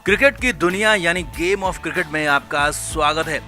Cricket की दुनिया यानी गेम ऑफ क्रिकेट में आपका स्वागत है।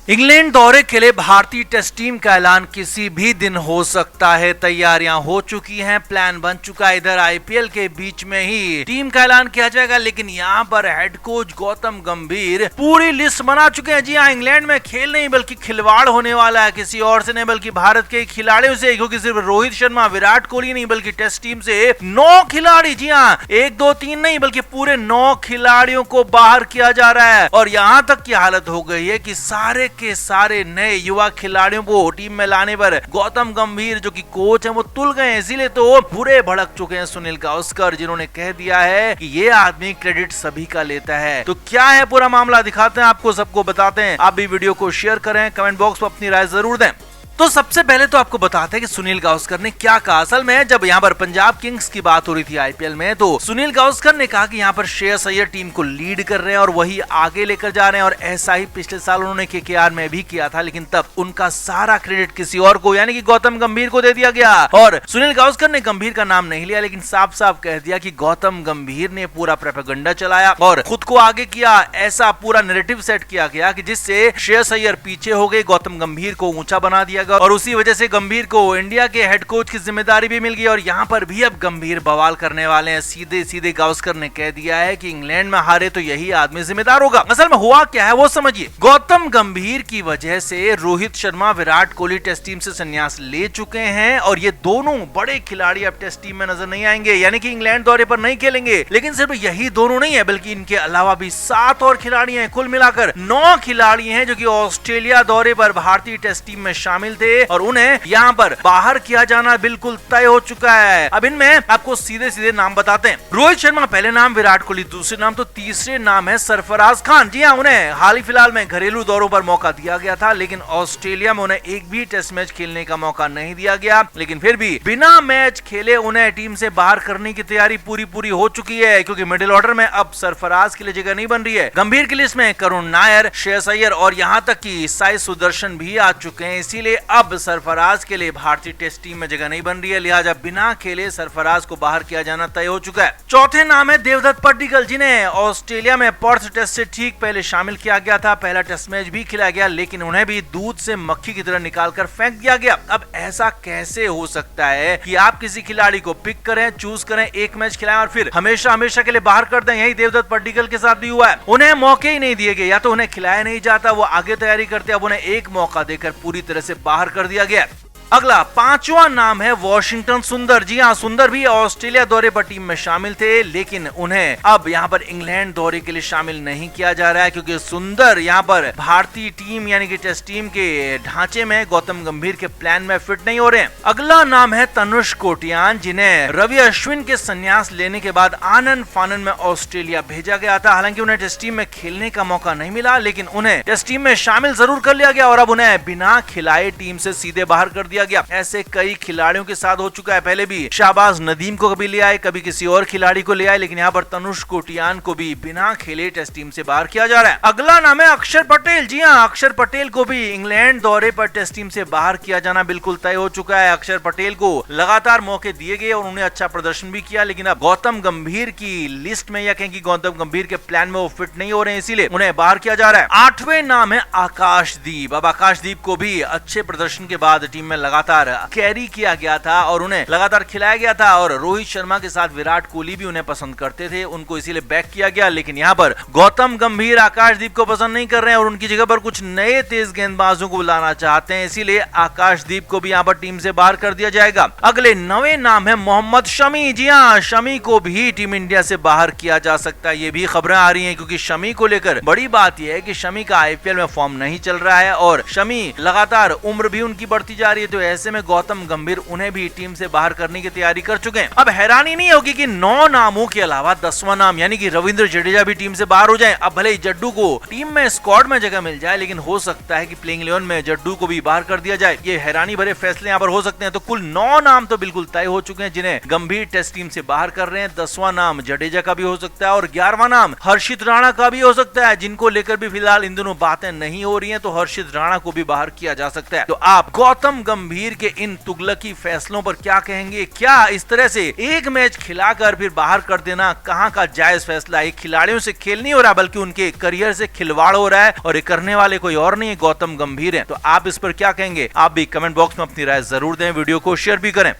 इंग्लैंड दौरे के लिए भारतीय टेस्ट टीम का ऐलान किसी भी दिन हो सकता है। तैयारियां हो चुकी हैं, प्लान बन चुका है। इधर आईपीएल के बीच में ही टीम का ऐलान किया जाएगा, लेकिन यहां पर हेड कोच गौतम गंभीर पूरी लिस्ट बना चुके हैं। जी हां, इंग्लैंड में खेल नहीं बल्कि खिलवाड़ होने वाला है, किसी और से नहीं बल्कि भारत के खिलाड़ियों से, क्योंकि सिर्फ रोहित शर्मा विराट कोहली नहीं बल्कि टेस्ट टीम से 9 खिलाड़ी, जी हां 1 2 3 नहीं बल्कि पूरे 9 खिलाड़ियों को बाहर किया जा रहा है। और यहां तक की हालत हो गई है कि सारे के सारे नए युवा खिलाड़ियों को टीम में लाने पर गौतम गंभीर जो कि कोच हैं वो तुल गए। इसीलिए तो बुरे भड़क चुके हैं सुनील गावस्कर, जिन्होंने कह दिया है कि ये आदमी क्रेडिट सभी का लेता है। तो क्या है पूरा मामला, दिखाते हैं आपको, सबको बताते हैं। आप भी वीडियो को शेयर करें, कमेंट बॉक्स में अपनी राय जरूर दें। तो सबसे पहले तो आपको बताते हैं कि सुनील गावस्कर ने क्या कहा। असल में जब यहाँ पर पंजाब किंग्स की बात हो रही थी आईपीएल में, तो सुनील गावस्कर ने कहा कि यहाँ पर श्रेयस अय्यर टीम को लीड कर रहे हैं और वही आगे लेकर जा रहे हैं। और ऐसा ही पिछले साल उन्होंने केकेआर में भी किया था, लेकिन तब उनका सारा क्रेडिट किसी और को यानी कि गौतम गंभीर को दे दिया गया। और सुनील गावस्कर ने गंभीर का नाम नहीं लिया, लेकिन साफ साफ कह दिया कि गौतम गंभीर ने पूरा प्रोपेगेंडा चलाया और खुद को आगे किया। ऐसा पूरा नैरेटिव सेट किया गया कि जिससे श्रेयस अय्यर पीछे हो गए, गौतम गंभीर को ऊंचा बना दिया गया और उसी वजह से गंभीर को इंडिया के हेड कोच की जिम्मेदारी भी मिल गई। और यहाँ पर भी अब गंभीर बवाल करने वाले हैं। सीधे सीधे गावस्कर ने कह दिया है कि इंग्लैंड में हारे तो यही आदमी जिम्मेदार होगा। असल में हुआ क्या है वो समझिए। गौतम गंभीर की वजह से रोहित शर्मा, विराट कोहली टेस्ट टीम से संन्यास ले चुके हैं और ये दोनों बड़े खिलाड़ी अब टेस्ट टीम में नजर नहीं आएंगे, यानी कि इंग्लैंड दौरे पर नहीं खेलेंगे। लेकिन सिर्फ यही दोनों नहीं है, बल्कि इनके अलावा भी 7 और खिलाड़ी हैं। कुल मिलाकर 9 खिलाड़ी हैं जो कि ऑस्ट्रेलिया दौरे पर भारतीय टेस्ट टीम में शामिल थे और उन्हें यहाँ पर बाहर किया जाना बिल्कुल तय हो चुका है। अब इनमें आपको सीधे सीधे नाम बताते हैं। रोहित शर्मा पहले नाम, विराट कोहली दूसरे नाम, तो तीसरे नाम है सरफराज खान। जी हाँ, उन्हें हाल ही फिलहाल में घरेलू दौरों पर मौका दिया गया था, लेकिन ऑस्ट्रेलिया में उन्हें एक भी टेस्ट मैच खेलने का मौका नहीं दिया गया। लेकिन फिर भी बिना मैच खेले उन्हें टीम से बाहर करने की तैयारी पूरी हो चुकी है, क्योंकि मिडिल ऑर्डर में अब सरफराज के लिए जगह नहीं बन रही है। गंभीर की लिस्ट में करुण नायर, श्रेयस अय्यर और यहाँ तक कि साई सुदर्शन भी आ चुके हैं। इसीलिए अब सरफराज के लिए भारतीय टेस्ट टीम में जगह नहीं बन रही है, लिहाजा बिना खेले सरफराज को बाहर किया जाना तय हो चुका है। चौथे नाम है देवदत्त पड्डीकल, जिन्हें ऑस्ट्रेलिया में पर्थ टेस्ट से ठीक पहले शामिल किया गया था। पहला टेस्ट मैच भी खिलाया गया, लेकिन उन्हें भी दूध से मक्खी की तरह निकालकर फेंक दिया गया। अब ऐसा कैसे हो सकता है कि आप किसी खिलाड़ी को पिक करें, चूज करें, एक मैच खिलाएं और फिर हमेशा के लिए बाहर कर दें। यही देवदत्त पड्डीकल के साथ भी हुआ है। उन्हें मौके ही नहीं दिए गए, या तो उन्हें खिलाया नहीं जाता, वो आगे तैयारी करते, अब उन्हें एक मौका देकर पूरी तरह से बाहर कर दिया गया। अगला 5वां नाम है वॉशिंगटन सुंदर। जी हाँ, सुंदर भी ऑस्ट्रेलिया दौरे पर टीम में शामिल थे, लेकिन उन्हें अब यहाँ पर इंग्लैंड दौरे के लिए शामिल नहीं किया जा रहा है, क्योंकि सुंदर यहाँ पर भारतीय टीम यानी कि टेस्ट टीम के ढांचे में गौतम गंभीर के प्लान में फिट नहीं हो रहे हैं। अगला नाम है तनुष कोटियान, जिन्हें रवि अश्विन के संन्यास लेने के बाद आनंद फानन में ऑस्ट्रेलिया भेजा गया था। हालांकि उन्हें टेस्ट टीम में खेलने का मौका नहीं मिला, लेकिन उन्हें टेस्ट टीम में शामिल जरूर कर लिया गया और अब उन्हें बिना खिलाए टीम से सीधे बाहर कर दिया गया। ऐसे कई खिलाड़ियों के साथ हो चुका है। पहले भी शाहबाज नदीम को कभी ले आए, कभी किसी और खिलाड़ी को ले आए, लेकिन यहाँ पर तनुष कोटियान को भी बिना खेले टेस्ट टीम से बाहर किया जा रहा है। अगला नाम है अक्षर पटेल। जी हाँ, अक्षर पटेल को भी इंग्लैंड दौरे पर टेस्ट टीम से बाहर किया जाना बिल्कुल तय हो चुका है। अक्षर पटेल को लगातार मौके दिए गए और उन्हें अच्छा प्रदर्शन भी किया, लेकिन अब गौतम गंभीर की लिस्ट में या कहें कि गौतम गंभीर के प्लान में वो फिट नहीं हो रहे हैं, इसीलिए उन्हें बाहर किया जा रहा है। 8वें नाम है आकाशदीप। अब आकाशदीप को भी अच्छे प्रदर्शन के बाद टीम में लगातार कैरी किया गया था और उन्हें लगातार खिलाया गया था। और रोहित शर्मा के साथ विराट कोहली भी उन्हें पसंद करते थे, उनको इसीलिए बैक किया गया। लेकिन यहाँ पर गौतम गंभीर आकाशदीप को पसंद नहीं कर रहे हैं और उनकी जगह पर कुछ नए तेज गेंदबाजों को बुलाना चाहते हैं, इसीलिए आकाशदीप को भी यहाँ पर टीम से बाहर कर दिया जाएगा। अगले 9वें नाम है मोहम्मद शमी। जी हाँ, शमी को भी टीम इंडिया से बाहर किया जा सकता है। ये भी खबरें आ रही हैं, क्योंकि शमी को लेकर बड़ी बात यह है कि शमी का आईपीएल में फॉर्म नहीं चल रहा है और शमी लगातार उम्र भी उनकी बढ़ती जा रही है। तो ऐसे में गौतम गंभीर उन्हें भी टीम से बाहर करने की तैयारी कर चुके हैं। अब हैरानी नहीं होगी कि 9 नामों के अलावा 10वां नाम यानी कि रविंद्र जडेजा भी टीम से बाहर हो जाए। अब भले ही जड्डू को टीम में स्क्वाड में जगह मिल जाए, लेकिन हो सकता है कि प्लेइंग 11 में जड्डू को भी बाहर कर दिया जाए। ये हैरानी भरे फैसले यहाँ पर हो सकते हैं। तो कुल 9 नाम तो बिल्कुल तय हो चुके हैं जिन्हें गंभीर टेस्ट टीम से बाहर कर रहे हैं। 10वां नाम जडेजा का भी हो सकता है और 11वां नाम हर्षित राणा का भी हो सकता है, जिनको लेकर भी फिलहाल इन दोनों बातें नहीं हो रही है। तो हर्षित राणा को भी बाहर किया जा सकता है। तो आप गौतम गंभीर गंभीर के इन तुगलकी फैसलों पर क्या कहेंगे? क्या इस तरह से एक मैच खिलाकर फिर बाहर कर देना कहां का जायज फैसला है? खिलाड़ियों से खेल नहीं हो रहा बल्कि उनके करियर से खिलवाड़ हो रहा है और ये करने वाले कोई और नहीं, गौतम गंभीर है। तो आप इस पर क्या कहेंगे? आप भी कमेंट बॉक्स में अपनी राय जरूर दें, वीडियो को शेयर भी करें।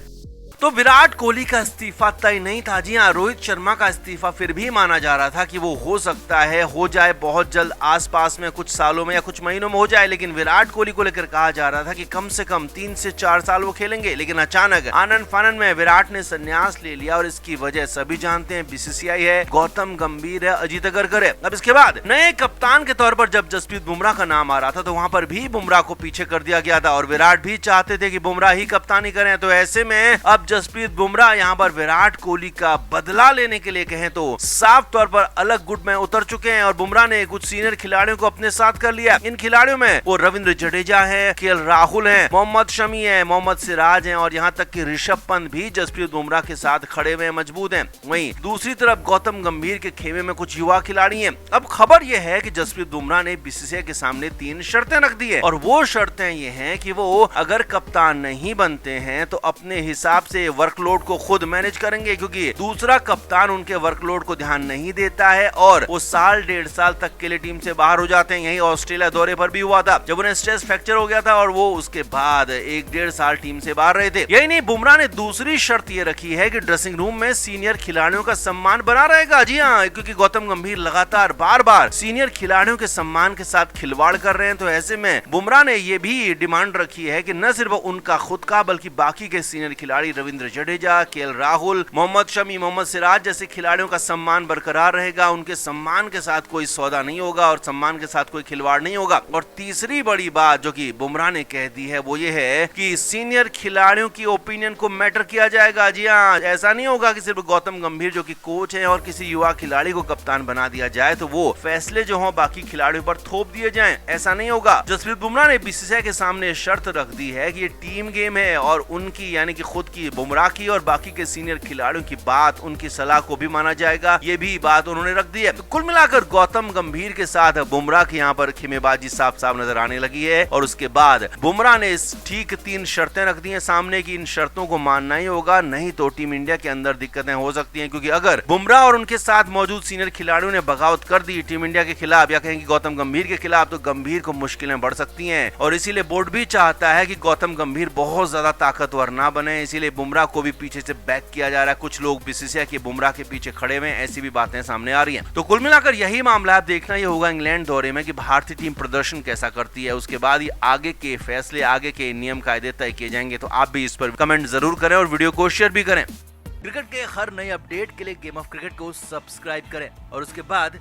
तो विराट कोहली का इस्तीफा तय नहीं था। जी हाँ, रोहित शर्मा का इस्तीफा फिर भी माना जा रहा था कि वो हो सकता है हो जाए बहुत जल्द, आसपास में कुछ सालों में या कुछ महीनों में हो जाए। लेकिन विराट कोहली को लेकर कहा जा रहा था कि कम से कम 3 से 4 साल वो खेलेंगे। लेकिन अचानक आनंद फानन में विराट ने संन्यास ले लिया और इसकी वजह सभी जानते हैं, बीसीसीआई है, गौतम गंभीर है, अजीत अगरकर है। अब इसके बाद नए कप्तान के तौर पर जब जसप्रीत बुमराह का नाम आ रहा था तो वहां पर भी बुमराह को पीछे कर दिया गया था और विराट भी चाहते थे कि बुमराह ही कप्तानी करें। तो ऐसे में अब जसप्रीत बुमराह यहां पर विराट कोहली का बदला लेने के लिए कहें तो साफ तौर पर अलग गुट में उतर चुके हैं और बुमराह ने कुछ सीनियर खिलाड़ियों को अपने साथ कर लिया। इन खिलाड़ियों में वो रविंद्र जडेजा है, केएल राहुल है, मोहम्मद शमी है, मोहम्मद सिराज है और यहां तक कि ऋषभ पंत भी जसप्रीत बुमराह के साथ खड़े हुए मजबूत हैं। वहीं दूसरी तरफ गौतम गंभीर के खेमे में कुछ युवा खिलाड़ी हैं। अब खबर यह है कि जसप्रीत बुमराह ने बीसीसीआई के सामने 3 शर्तें रख दी है और वो शर्तें ये हैं कि वो अगर कप्तान नहीं बनते हैं तो अपने हिसाब से वर्कलोड को खुद मैनेज करेंगे, क्योंकि दूसरा कप्तान उनके वर्कलोड को ध्यान नहीं देता है और वो साल 1.5 साल तक के लिए टीम से बाहर हो जाते हैं। यही ऑस्ट्रेलिया दौरे पर भी हुआ था जब उन्हें स्ट्रेस फ्रैक्चर हो गया था और वो उसके बाद 1-1.5 साल टीम से बाहर रहे थे। यही नहीं, बुमराह ने दूसरी शर्त ये रखी है कि ड्रेसिंग रूम में सीनियर खिलाड़ियों का सम्मान बना रहेगा। जी हाँ, क्योंकि गौतम गंभीर लगातार बार-बार सीनियर खिलाड़ियों के सम्मान के साथ खिलवाड़ कर रहे हैं। तो ऐसे में बुमराह ने ये भी डिमांड रखी है कि न सिर्फ उनका खुद का बल्कि बाकी के सीनियर खिलाड़ी रविंद्र जडेजा, केएल राहुल, मोहम्मद शमी, मोहम्मद सिराज जैसे खिलाड़ियों का सम्मान बरकरार रहेगा। उनके सम्मान के साथ कोई सौदा नहीं होगा और सम्मान के साथ कोई खिलवाड़ नहीं होगा। और तीसरी बड़ी बात जो कि बुमराह ने कह दी है वो ये है कि सीनियर खिलाड़ियों की ओपिनियन को मैटर किया जाएगा। जी हाँ, ऐसा नहीं होगा कि सिर्फ गौतम गंभीर जो कि कोच है और किसी युवा खिलाड़ी को कप्तान बना दिया जाए तो वो फैसले जो हो बाकी खिलाड़ियों पर थोप दिए जाएं, ऐसा नहीं होगा। जसप्रीत बुमराह ने बीसीसीआई के सामने शर्त रख दी है कि ये टीम गेम है और उनकी यानी कि खुद की, बुमराह की और बाकी के सीनियर खिलाड़ियों की बात, उनकी सलाह को भी माना जाएगा। ये भी बात उन्होंने रख दी है। तो कुल मिलाकर गौतम गंभीर के साथ बुमराह की यहाँ पर खेमेबाजी साफ साफ नजर आने लगी है और उसके बाद बुमराह ने ठीक 3 शर्तें रख दी हैं सामने की। इन शर्तों को मानना ही होगा, नहीं तो टीम इंडिया के अंदर दिक्कतें हो सकती हैं। क्योंकि अगर बुमराह और उनके साथ मौजूद सीनियर खिलाड़ियों ने बगावत कर दी टीम इंडिया के खिलाफ या कहेंगे गौतम गंभीर के खिलाफ तो गंभीर को मुश्किलें बढ़ सकती हैं। और इसीलिए बोर्ड भी चाहता है कि गौतम गंभीर बहुत ज्यादा ताकतवर ना बने, इसीलिए बुमराह को भी पीछे से बैक किया जा रहा है। कुछ लोग बीसीसीआई के बुमराह के पीछे खड़े हुए, ऐसी भी बातें सामने आ रही हैं। तो कुल मिलाकर यही मामला, आप देखना ये होगा इंग्लैंड दौरे में कि भारतीय टीम प्रदर्शन कैसा करती है। उसके बाद ही आगे के फैसले, आगे के नियम कायदे तय किए जाएंगे। तो आप भी इस पर कमेंट जरूर करें और वीडियो को शेयर भी करें। क्रिकेट के हर नए अपडेट के लिए गेम ऑफ क्रिकेट को सब्सक्राइब करें और उसके बाद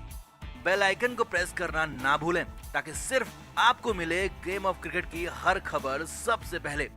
बेल आइकन को प्रेस करना ना भूलें ताकि सिर्फ आपको मिले गेम ऑफ क्रिकेट की हर खबर सबसे पहले।